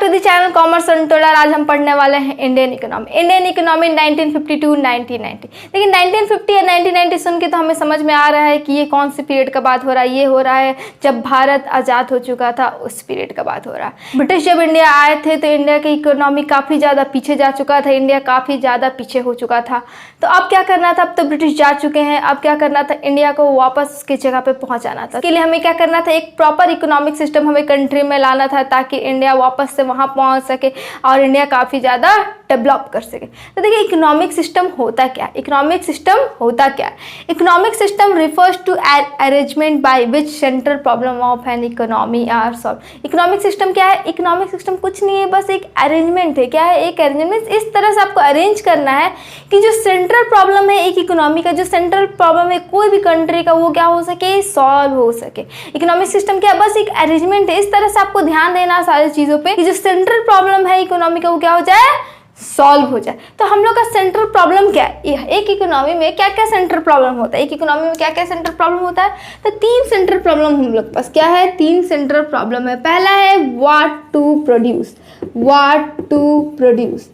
To the channel commerce untold. आज हम पढ़ने वाले हैं इंडियन इकोनॉमी 1952 1990। लेकिन 1950 या 1990 सुन के तो हमें समझ में आ रहा है कि ये कौन सी पीरियड का बात हो रहा है। ये हो रहा है जब भारत आज़ाद हो चुका था, उस पीरियड का बात हो रहा है। ब्रिटिश जब इंडिया आए थे तो इंडिया की इकोनॉमी काफ़ी ज़्यादा पीछे जा चुका था, इंडिया काफ़ी ज़्यादा पीछे हो चुका था। तो अब क्या करना था, अब तो ब्रिटिश जा चुके हैं, अब क्या करना था, इंडिया को वापस उसकी जगह पे पहुंचाना था। इसके लिए हमें क्या करना था, एक प्रॉपर इकोनॉमिक सिस्टम हमें कंट्री में लाना था ताकि इंडिया वापस से वहां पहुंच सके और इंडिया काफ़ी ज़्यादा डेवलप कर सके। तो देखिए इकोनॉमिक सिस्टम होता क्या है, इकोनॉमिक सिस्टम होता क्या है। Economic system refers to arrangement by which central problem of an economy are solve. Economic system क्या है, इकोनॉमिक सिस्टम कुछ नहीं है, बस एक अरेंजमेंट है। क्या है, एक अरेंजमेंट। इस तरह से आपको अरेंज करना है कि जो सेंट्रल प्रॉब्लम है एक इकोनॉमी का, जो सेंट्रल प्रॉब्लम है कोई भी कंट्री का, वो क्या हो सके, सॉल्व हो सके। इकोनॉमिक सिस्टम क्या है, बस एक अरेंजमेंट है। इस तरह से आपको ध्यान देना सारी चीज़ों पे कि जो सेंट्रल प्रॉब्लम है इकोनॉमी का वो क्या हो जाए, सॉल्व हो जाए। तो हम लोग का सेंट्रल प्रॉब्लम क्या है, एक इकोनॉमी में क्या क्या सेंट्रल प्रॉब्लम होता है, एक इकोनॉमी में क्या क्या सेंट्रल प्रॉब्लम होता है। तो 3 सेंट्रल प्रॉब्लम हम लोग के पास क्या है, 3 सेंट्रल प्रॉब्लम है। पहला है what to produce. What to produce,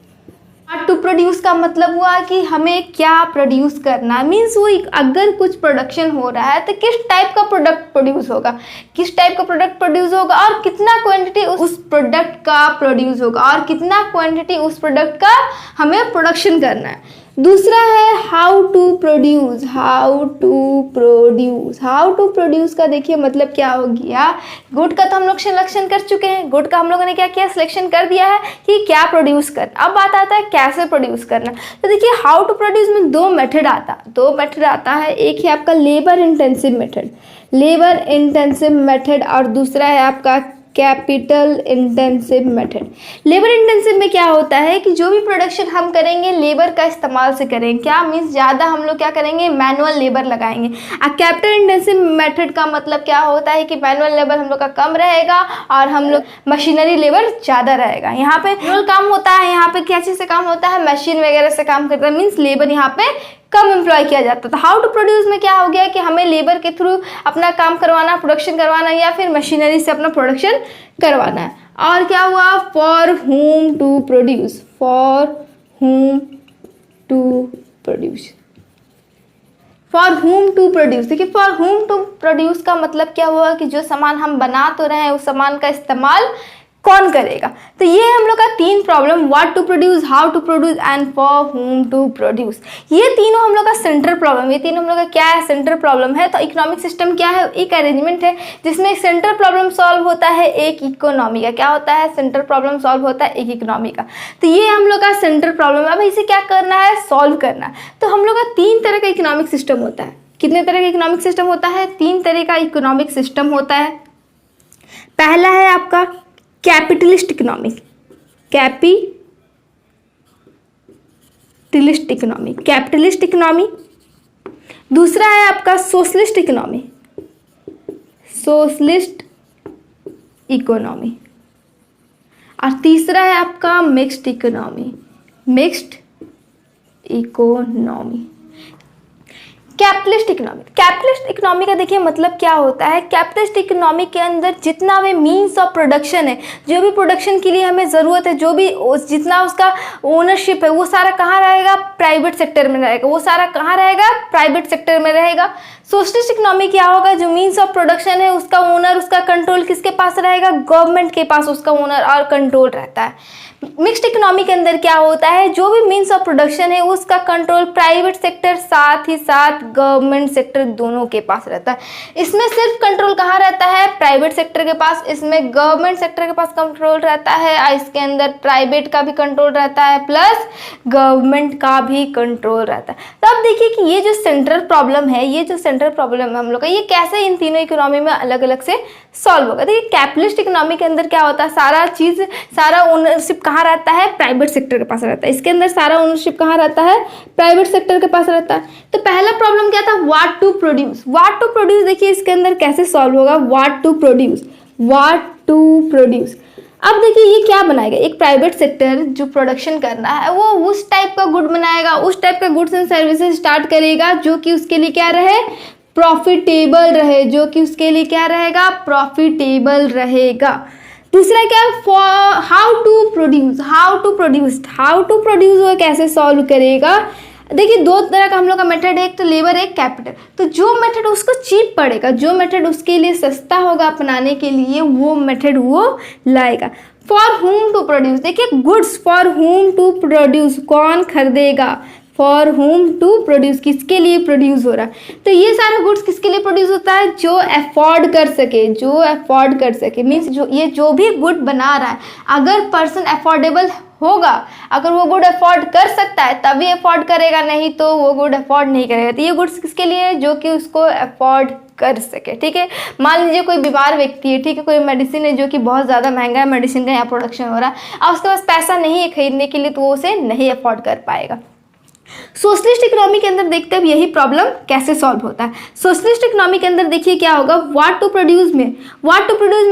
what to produce का मतलब हुआ कि हमें क्या प्रोड्यूस करना है। मीन्स वो अगर कुछ प्रोडक्शन हो रहा है तो किस टाइप का प्रोडक्ट प्रोड्यूस होगा, किस टाइप का प्रोडक्ट प्रोड्यूस होगा और कितना क्वांटिटी उस प्रोडक्ट का प्रोड्यूस होगा और कितना क्वांटिटी उस प्रोडक्ट का हमें प्रोडक्शन करना है। दूसरा है how to produce. How to produce, how to produce का देखिए मतलब क्या हो गया, गुड का तो हम लोग सिलेक्शन कर चुके हैं, गुड का हम लोगों ने क्या किया, सिलेक्शन कर दिया है कि क्या प्रोड्यूस करना। अब बात आता है कैसे प्रोड्यूस करना। तो देखिए हाउ टू प्रोड्यूस में 2 मेथड आता है। एक है आपका labour intensive method, labour intensive method, और दूसरा है आपका capital intensive method. Labour intensive में क्या होता है कि जो भी प्रोडक्शन हम करेंगे लेबर का इस्तेमाल से करेंगे। क्या मीन्स ज़्यादा हम लोग क्या करेंगे, मैनुअल लेबर लगाएंगे। कैपिटल इंटेंसिव मेथड का मतलब क्या होता है कि मैनुअल लेबर हम लोग का कम रहेगा और हम लोग मशीनरी लेबर ज़्यादा रहेगा। यहाँ पे मैनुअल काम होता है, यहाँ पे क्या चीज़ से काम होता है, मशीन वगैरह से काम करता है। मीन्स लेबर यहाँ पे कम एम्प्लॉय किया जाता था। हाउ टू प्रोड्यूस में क्या हो गया कि हमें लेबर के थ्रू अपना काम करवाना, प्रोडक्शन करवाना, या फिर मशीनरी से अपना प्रोडक्शन करवाना है। और क्या हुआ, for whom to produce. For whom to produce, for whom to produce. देखिए फॉर होम टू प्रोड्यूस का मतलब क्या हुआ कि जो सामान हम बना तो रहे हैं उस सामान का इस्तेमाल कौन करेगा। तो ये हम लोग का 3 problem, what to produce, how to produce and for whom to produce, ये तीनों हम लोग का सेंट्रल प्रॉब्लम, ये तीनों हम लोग का क्या है, सेंट्रल प्रॉब्लम है। तो इकोनॉमिक सिस्टम क्या है, एक अरेंजमेंट है जिसमें एक सेंट्रल प्रॉब्लम सॉल्व होता है एक इकोनॉमी का। क्या होता है, सेंट्रल प्रॉब्लम सॉल्व होता है एक इकोनॉमी का। तो ये हम लोग का सेंट्रल प्रॉब्लम है। अब इसे क्या करना है, सॉल्व करना है। तो हम लोग का 3 तरह का इकोनॉमिक सिस्टम होता है। कितने तरह का इकोनॉमिक सिस्टम होता है, 3 तरह का इकोनॉमिक सिस्टम होता है। पहला है आपका capitalist economy, capitalist economy, capitalist economy. दूसरा है आपका सोशलिस्ट इकोनॉमी, सोशलिस्ट इकोनॉमी। और तीसरा है आपका mixed economy, mixed economy. Capitalist economy, capitalist economy का देखिए मतलब क्या होता है। कैपिटलिस्ट इकोनॉमी के अंदर जितना भी मीन्स ऑफ प्रोडक्शन है, जो भी प्रोडक्शन के लिए हमें ज़रूरत है, जो भी जितना उसका ओनरशिप है, वो सारा कहाँ रहेगा, प्राइवेट सेक्टर में रहेगा। वो सारा कहाँ रहेगा, प्राइवेट सेक्टर में रहेगा। सोशलिस्ट इकोनॉमी क्या होगा, जो मीन्स ऑफ प्रोडक्शन है उसका ओनर, उसका कंट्रोल किसके पास रहेगा, गवर्नमेंट के पास उसका ओनर और कंट्रोल रहता है। मिक्स्ड इकोनॉमी के अंदर क्या होता है, जो भी मीन्स ऑफ प्रोडक्शन है उसका कंट्रोल प्राइवेट सेक्टर साथ ही साथ गवर्नमेंट सेक्टर दोनों के पास रहता है। इसमें सिर्फ कंट्रोल कहाँ रहता है, प्राइवेट सेक्टर के पास। इसमें गवर्नमेंट सेक्टर के पास कंट्रोल रहता है और इसके अंदर प्राइवेट का भी कंट्रोल रहता है प्लस गवर्नमेंट का भी कंट्रोल रहता है। तो अब देखिए कि ये जो सेंट्रल प्रॉब्लम है, ये जो सेंट्रल प्रॉब्लम है हम लोग का, ये कैसे इन तीनों इकोनॉमी में अलग अलग से सॉल्व होगा। देखिए कैपिटलिस्ट इकोनॉमी के अंदर क्या होता है, सारा चीज़, सारा ओनरशिप कहाँ रहता है, प्राइवेट सेक्टर के पास रहता है। इसके अंदर सारा ओनरशिप कहाँ रहता है, प्राइवेट सेक्टर के पास रहता है। तो पहला प्रॉब्लम क्या था, what to produce. What to produce देखिए इसके अंदर कैसे सॉल्व होगा, what to produce, what to produce. अब देखिए ये क्या बनाएगा, एक प्राइवेट सेक्टर जो प्रोडक्शन करना है वो उस टाइप का गुड बनाएगा, उस टाइप का गुड्स एंड सर्विसेज स्टार्ट करेगा जो कि उसके लिए क्या रहे, प्रॉफिटेबल रहे, जो कि उसके लिए क्या रहेगा, प्रॉफिटेबल रहेगा। दूसरा क्या, फॉर हाउ टू प्रोड्यूस वो कैसे सॉल्व करेगा। देखिए दो तरह का हम लोग का मेथड है, एक तो लेबर एक कैपिटल। तो जो मेथड उसको चीप पड़ेगा, जो मेथड उसके लिए सस्ता होगा अपनाने के लिए, वो मेथड वो लाएगा। फॉर हुम टू प्रोड्यूस, देखिए goods for whom to produce, कौन खरीदेगा, फॉर हुम टू प्रोड्यूस, किसके लिए प्रोड्यूस हो रहा है। तो ये सारा गुड्स किसके लिए प्रोड्यूस होता है, जो अफोर्ड कर सके, मीन्स जो भी गुड बना रहा है, अगर पर्सन अफोर्डेबल होगा, अगर वो गुड अफोर्ड कर सकता है तभी अफोर्ड करेगा, नहीं तो वो गुड अफोर्ड नहीं करेगा। तो ये गुड्स किसके लिए, जो कि उसको अफोर्ड कर सके, ठीक है। मान लीजिए कोई बीमार व्यक्ति है, ठीक है, कोई मेडिसिन है जो कि बहुत ज़्यादा महंगा है, मेडिसिन का यहाँ प्रोडक्शन हो रहा है, और उसके पास पैसा नहीं है खरीदने के लिए, तो वो उसे नहीं अफोर्ड कर पाएगा। सोशलिस्ट इकोनॉमी के अंदर देखते हैं अब यही प्रॉब्लम कैसे सॉल्व होता है। सोशलिस्ट इकोनॉमी के अंदर देखिए क्या होगा, व्हाट टू प्रोड्यूस में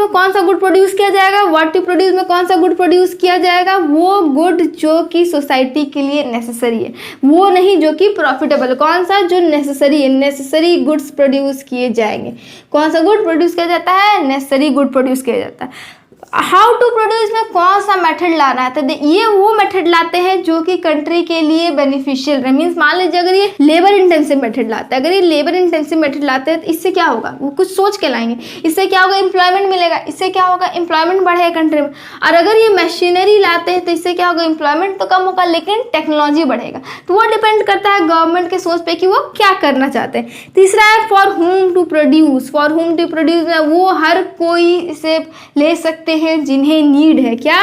कौन सा गुड प्रोड्यूस किया जाएगा, व्हाट टू प्रोड्यूस में कौन सा गुड प्रोड्यूस किया जाएगा, वो गुड जो कि सोसाइटी के लिए नेसेसरी है, वो नहीं जो कि प्रॉफिटेबल, कौन सा जो नेसेसरी है, नेसेसरी गुड्स प्रोड्यूस किए जाएंगे। कौन सा गुड प्रोड्यूस किया जाता है, नेसेसरी गुड प्रोड्यूस किया जाता है। हाउ टू प्रोड्यूस में कौन सा मेथड लाना है, तो ये वो मेथड लाते हैं जो कि कंट्री के लिए बेनिफिशियल है। मीन्स मान लीजिए अगर ये लेबर इंटेंसिव मेथड लाता है, अगर ये लेबर इंटेंसिव मेथड लाते हैं तो इससे क्या होगा, वो कुछ सोच के लाएंगे, इससे क्या होगा, एम्प्लॉयमेंट मिलेगा, इससे क्या होगा, एम्प्लॉयमेंट बढ़ेगा कंट्री में। और अगर ये मशीनरी लाते हैं तो इससे क्या होगा, एम्प्लॉयमेंट तो कम होगा लेकिन टेक्नोलॉजी बढ़ेगा। तो वो डिपेंड करता है गवर्नमेंट के सोच पे कि वो क्या करना चाहते हैं। तीसरा है फॉर हुम टू प्रोड्यूस में वो हर कोई इसे ले सकते हैं जिन्हें नीड है, क्या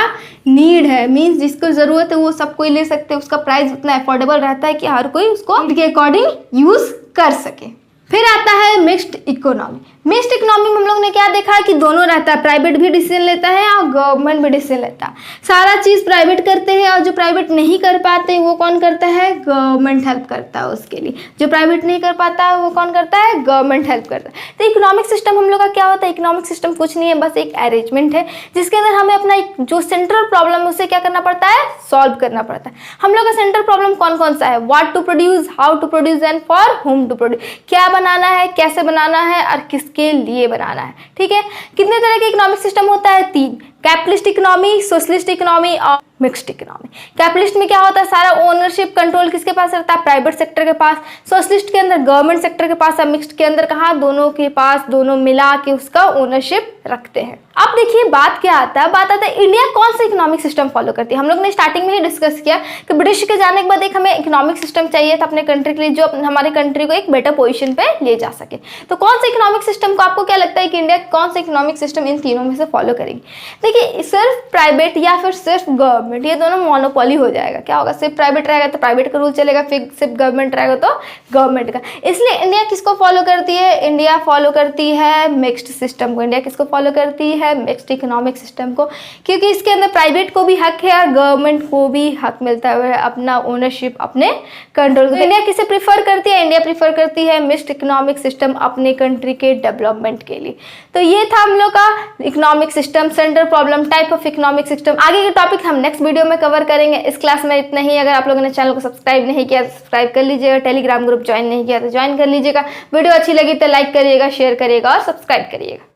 नीड है, मीन्स जिसको जरूरत है वो सब कोई ले सकते हैं, उसका प्राइस उतना अफोर्डेबल रहता है कि हर कोई उसको के अकॉर्डिंग यूज कर सके। फिर आता है मिक्स्ड इकोनॉमी। मिक्स्ड इकोनॉमी में हम लोग ने क्या देखा कि दोनों रहता है, प्राइवेट भी डिसीजन लेता है और गवर्नमेंट भी डिसीजन लेता है। सारा चीज़ प्राइवेट करते हैं और जो प्राइवेट नहीं कर पाते वो कौन करता है, गवर्नमेंट हेल्प करता है उसके लिए। जो प्राइवेट नहीं कर पाता है वो कौन करता है, गवर्नमेंट हेल्प करता है। तो इकोनॉमिक सिस्टम हम लोग का क्या होता है, इकोनॉमिक सिस्टम कुछ नहीं है, बस एक अरेंजमेंट है जिसके अंदर हमें अपना जो सेंट्रल प्रॉब्लम है उसे क्या करना पड़ता है, सॉल्व करना पड़ता है। हम लोग का सेंट्रल प्रॉब्लम कौन कौन सा है, what to produce, how to produce and for whom to produce, क्या बनाना है, कैसे बनाना है और किसके लिए बनाना है, ठीक है। कितने तरह के इकोनॉमिक सिस्टम होता है, 3, कैपिटलिस्ट इकोनॉमी, सोशलिस्ट इकोनॉमी और मिक्स्ड इकोनॉमी। कैपिटलिस्ट में क्या होता है, सारा ओनरशिप कंट्रोल किसके पास रहता है, प्राइवेट सेक्टर के पास। सोशलिस्ट के अंदर गवर्नमेंट सेक्टर के पास, और मिक्स्ड के अंदर कहाँ, दोनों के पास, दोनों मिला के उसका ओनरशिप रखते हैं। अब देखिए बात क्या आता है, बात आता है इंडिया कौन सा इकोनॉमिक सिस्टम फॉलो करती है। हम लोग ने स्टार्टिंग में ही डिस्कस किया कि ब्रिटिश के जाने के बाद एक हमें इकोनॉमिक सिस्टम चाहिए था अपने कंट्री के लिए, जो हमारे कंट्री को एक बेटर पोजीशन पे ले जा सके। तो कौन सा इकोनॉमिक सिस्टम को आपको क्या लगता है कि इंडिया कौन सा इकोनॉमिक सिस्टम इन तीनों में से फॉलो करेगी। देखिए सिर्फ प्राइवेट या फिर सिर्फ गवर्नमेंट, ये दोनों मोनोपोली हो जाएगा। क्या होगा, सिर्फ प्राइवेट रहेगा तो प्राइवेट का रूल चलेगा, फिर सिर्फ गवर्नमेंट रहेगा तो गवर्नमेंट का। इसलिए इंडिया किसको फॉलो करती है, इंडिया फॉलो करती है मिक्स्ड सिस्टम को। इंडिया किसको फॉलो करती है, मिक्स्ड इकोनॉमिक सिस्टम को, क्योंकि इसके अंदर प्राइवेट को भी हक है और गवर्नमेंट को भी हक मिलता है अपना ओनरशिप, अपने कंट्रोल को। इंडिया किसे प्रीफर करती है, इंडिया प्रीफर करती है मिक्स्ड इकोनॉमिक सिस्टम अपने कंट्री के डेवलपमेंट के लिए। तो ये था हम लोग का economic system, central problem, type of economic system. आगे के टॉपिक हम नेक्स्ट वीडियो में कवर करेंगे। इस क्लास में इतना ही। अगर आप लोगों ने चैनल को सब्सक्राइब नहीं किया तो सब्सक्राइब कर लीजिएगा, टेलीग्राम ग्रुप ज्वाइन नहीं किया तो ज्वाइन कर लीजिएगा। वीडियो अच्छी लगी तो लाइक करिएगा, शेयर करिएगा और सब्सक्राइब करिएगा।